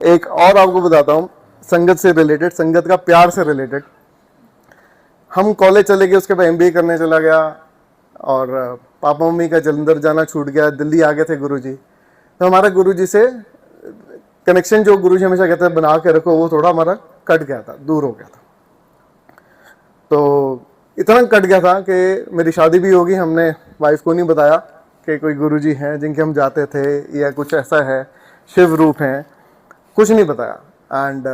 एक और आपको बताता हूँ, संगत से रिलेटेड, संगत का प्यार से रिलेटेड। हम कॉलेज चले गए, उसके बाद एमबीए करने चला गया, और पापा मम्मी का जलंधर जाना छूट गया, दिल्ली आ गए थे गुरुजी। तो हमारा गुरुजी से कनेक्शन जो गुरुजी हमेशा कहते हैं बना के रखो, वो थोड़ा हमारा कट गया था, दूर हो गया था। तो इतना कट गया था कि मेरी शादी भी होगी, हमने वाइफ को नहीं बताया कि कोई गुरुजी हैं जिनके हम जाते थे या कुछ ऐसा है, शिव रूप हैं, कुछ नहीं बताया। एंड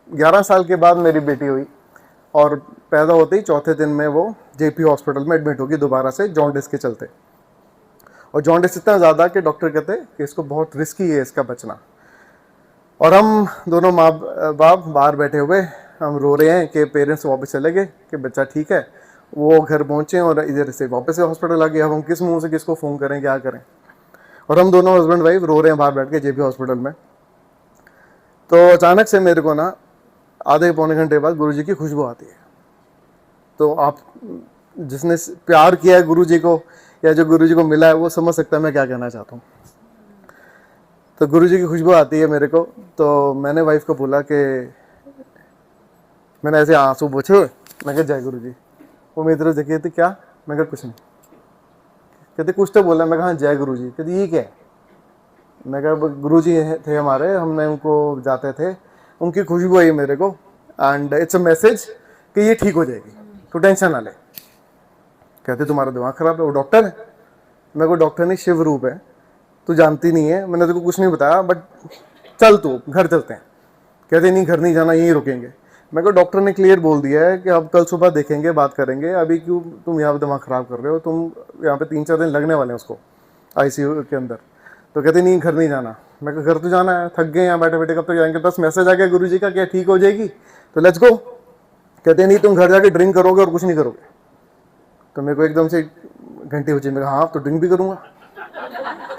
11 साल के बाद मेरी बेटी हुई, और पैदा होते ही चौथे दिन में वो जेपी हॉस्पिटल में एडमिट होगी दोबारा से, जॉन्डिस के चलते। और जॉन्डिस इतना ज़्यादा कि डॉक्टर कहते हैं कि इसको बहुत रिस्की है इसका बचना। और हम दोनों माँ बाप बाहर बैठे हुए हम रो रहे हैं कि पेरेंट्स वापस चले गए, कि बच्चा ठीक है। वो घर पहुँचे और इधर से वापस से हॉस्पिटल आ गया। अब हम किस मुंह से किसको फ़ोन करें, क्या करें। और हम दोनों हस्बैंड वाइफ रो रहे हैं बाहर बैठ के जेपी हॉस्पिटल में। तो अचानक से मेरे को ना आधे पौने घंटे बाद गुरुजी की खुशबू आती है। तो आप जिसने प्यार किया है गुरुजी को, या जो गुरुजी को मिला है, वो समझ सकता है मैं क्या कहना चाहता हूँ। तो गुरुजी की खुशबू आती है मेरे को। तो मैंने वाइफ को बोला कि मैंने ऐसे आंसू पोछे, मैं कहा जय गुरुजी। वो मेरी तरफ देखी थी, क्या? मैं कहा कुछ नहीं। कहते कुछ तो बोला। मैं कहा हाँ जय गुरुजी। कहते ये क्या है? मैं कहा गुरुजी थे हमारे, हमने उनको जाते थे, उनकी खुशबू आई मेरे को, एंड इट्स अ मैसेज कि ये ठीक हो जाएगी, तो टेंशन ना ले। कहते तुम्हारा दिमाग खराब है, वो डॉक्टर है। मैं को डॉक्टर नहीं, शिव रूप है, तू जानती नहीं है, मैंने तेरे को कुछ नहीं बताया, बट चल तू घर चलते हैं। कहते नहीं घर नहीं जाना, यहीं रुकेंगे। मैं को डॉक्टर ने क्लियर बोल दिया है कि अब कल सुबह देखेंगे, बात करेंगे, अभी क्यों तुम यहाँ पर दिमाग ख़राब कर रहे हो, तुम यहाँ पे 3-4 दिन लगने वाले हैं उसको आईसीयू के अंदर। तो कहते नहीं घर नहीं जाना। मैं घर तो जाना है, थक गए यहाँ बैठे बैठे, कब तक जाएंगे, बस मैसेज आ गया गुरुजी का क्या ठीक हो जाएगी, तो लेट्स गो। कहते नहीं तुम घर जाके ड्रिंक करोगे और कुछ नहीं करोगे। तो मेरे को एकदम से घंटी बजी। मैं हाँ तो ड्रिंक भी करूँगा,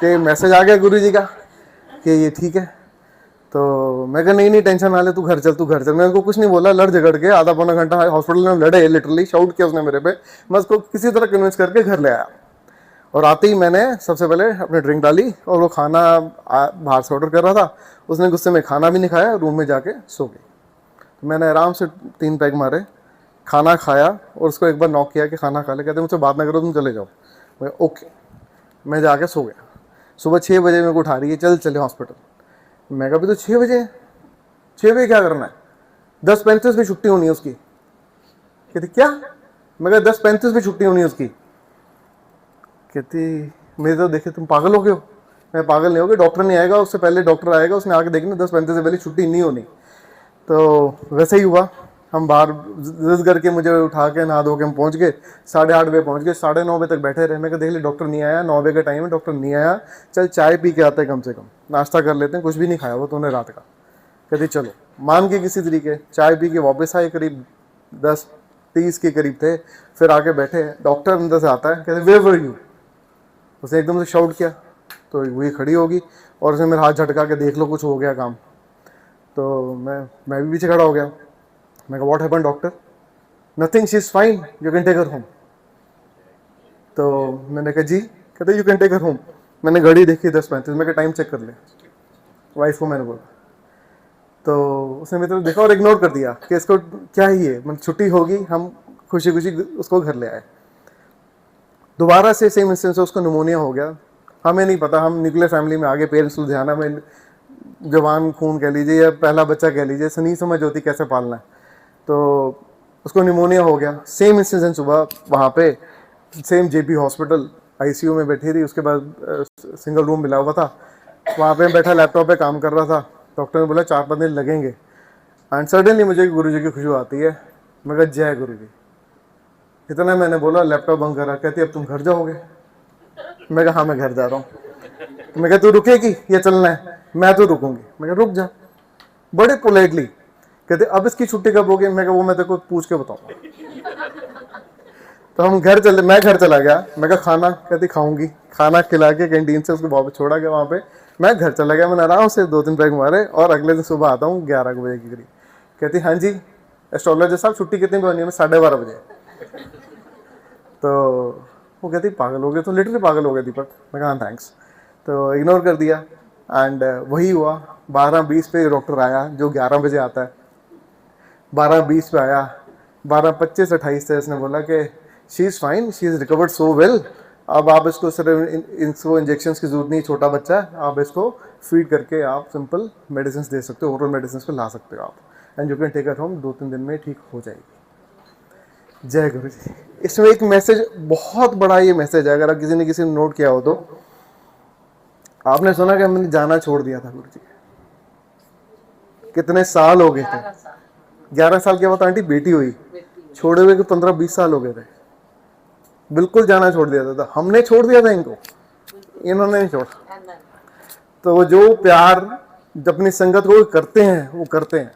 कि मैसेज आ गया गुरुजी का कि ये ठीक है। तो मैं कहा नहीं टेंशन ना ले, तू घर चल, तू घर चल। मैं उनको कुछ नहीं बोला, लड़ झगड़ के आधा पौना घंटा हॉस्पिटल में लड़े, लिटरली शाउट किया उसने मेरे पे। मैं उसको किसी तरह कन्विंस करके घर ले आया। और आते ही मैंने सबसे पहले अपनी ड्रिंक डाली, और वो खाना बाहर से ऑर्डर कर रहा था, उसने गुस्से में खाना भी नहीं खाया, रूम में जाके सो गई। तो मैंने आराम से 3 पैग मारे, खाना खाया, और उसको एक बार नॉक किया कि खाना खा ले। कहते मुझसे बात ना करो, तुम चले जाओ। मैं ओके। मैं जाके सो गया। सुबह 6 बजे मेरे को उठा रही है, चल चले हॉस्पिटल। मैं कहा भी तो 6 बजे, 6 बजे क्या करना है, 10:35 भी छुट्टी होनी है उसकी। कहती क्या? मैं कहा 10:35 भी छुट्टी होनी है उसकी। कहती मेरे तो देखे तुम पागल हो गए हो। मैं पागल नहीं हो गया, डॉक्टर नहीं आएगा, उससे पहले डॉक्टर आएगा, उसने आके देखना 10:35 से पहले छुट्टी नहीं होनी। तो वैसे ही हुआ। हम बाहर जिद करके मुझे उठा के नहा धो के हम पहुँच गए, 8:30 बजे पहुँच गए, 9:30 बजे तक बैठे रहे। मैं कहा देख ले डॉक्टर नहीं आया, 9 बजे का टाइम है, डॉक्टर नहीं आया, चल चाय पी के आते हैं, कम से कम नाश्ता कर लेते हैं, कुछ भी नहीं खाया वो तूने रात का। कहती चलो, मान के किसी तरीके चाय पी के वापस आए, करीब 10:30 के करीब थे। फिर आके बैठे, डॉक्टर अंदर से आता है, कहते वेयर वर यू। उसने एकदम से शाउट किया, तो वही खड़ी होगी, और उसने मेरा हाथ झटका के देख लो कुछ हो गया काम। तो मैं भी पीछे खड़ा हो गया। मैं कहा what happened doctor? Nothing, she is fine, you can take her home. तो मैंने कहा जी। कहते you can take her home. मैंने घड़ी देखी 10:35। मैं कहा टाइम चेक कर ले, वाइफ को मैंने बोला। तो उसने मेरी तरफ देखा और इग्नोर कर दिया कि इसको क्या ही है, मतलब छुट्टी होगी, हम खुशी खुशी उसको घर ले आए। दोबारा से सेम इंस्टेंस, उसको निमोनिया हो गया। हमें नहीं पता, हम न्यूक्लियर फैमिली में आगे, पेरेंट्स लुधियाना में, जवान खून कह लीजिए या पहला बच्चा कह लीजिए, नहीं समझ होती कैसे पालना है। तो उसको निमोनिया हो गया। सेम इंस्टेंस सुबह वहाँ पे सेम जेपी हॉस्पिटल आईसीयू में बैठी थी। उसके बाद सिंगल रूम मिला हुआ था, वहाँ पे बैठा लैपटॉप पे काम कर रहा था। डॉक्टर ने बोला 4-5 दिन लगेंगे। एंड सडनली मुझे गुरुजी की खुशबू आती है। मैं कहा जय गुरुजी। इतना मैंने बोला, लैपटॉप बंद करा। कहती अब तुम घर जाओगे? मैं कहा हाँ मैं घर जा रहा हूँ। तो मैं कहा तू रुकेगी या चलना है? मैं तो रुकूंगी। मैं कहा रुक जा, बड़े पोलाइटली। कहते अब इसकी छुट्टी कब होगी? मैं कहा वो मैं तेरे को पूछ के बताऊंगा। तो हम घर चले, मैं घर चला गया। मैं कहा खाना? कहती खाऊंगी। खाना खिला के कैंटीन से उसको वापस छोड़ा गया वहाँ पे। मैं घर चला गया। मैंने आराम से 2-3 पैग मारे, और अगले दिन सुबह आता हूँ 11 बजे के करीब। कहती हाँ जी एस्ट्रोलॉजर साहब, छुट्टी कितनी बनी है? 12:30 बजे। तो वो कहती पागल हो गए, तो लिटरली पागल हो गए दीपक। मैं कहा थैंक्स। तो इग्नोर कर दिया। एंड वही हुआ। 12:20 पे डॉक्टर आया, जो 11 बजे आता है। 12:20 पे आया, 12:25-28 से इसने बोला कि she is fine, she is recovered so well, अब आप इसको सिर्फ इसको इंजेक्शंस की जरूरत नहीं, छोटा बच्चा है, आप इसको फीड करके आप सिंपल मेडिसिन दे सकते हो, ओरल मेडिसिन को ला सकते हो आप, and you can take it home, 2-3 दिन में ठीक हो जाएगी। जय गुरु जी। इसमें एक मैसेज, बहुत बड़ा ये मैसेज है, अगर आप किसी ने नोट किया हो तो। आपने सुना कि हमने जाना छोड़ दिया था गुरु जी, कितने साल हो गए थे, 11 साल के बाद आंटी बेटी हुई, छोड़े हुए 15-20 साल हो गए थे, बिल्कुल जाना छोड़ दिया था। हमने छोड़ दिया था इनको, इन्होंने नहीं छोड़ा। तो जो प्यार अपनी संगत को करते हैं वो करते हैं।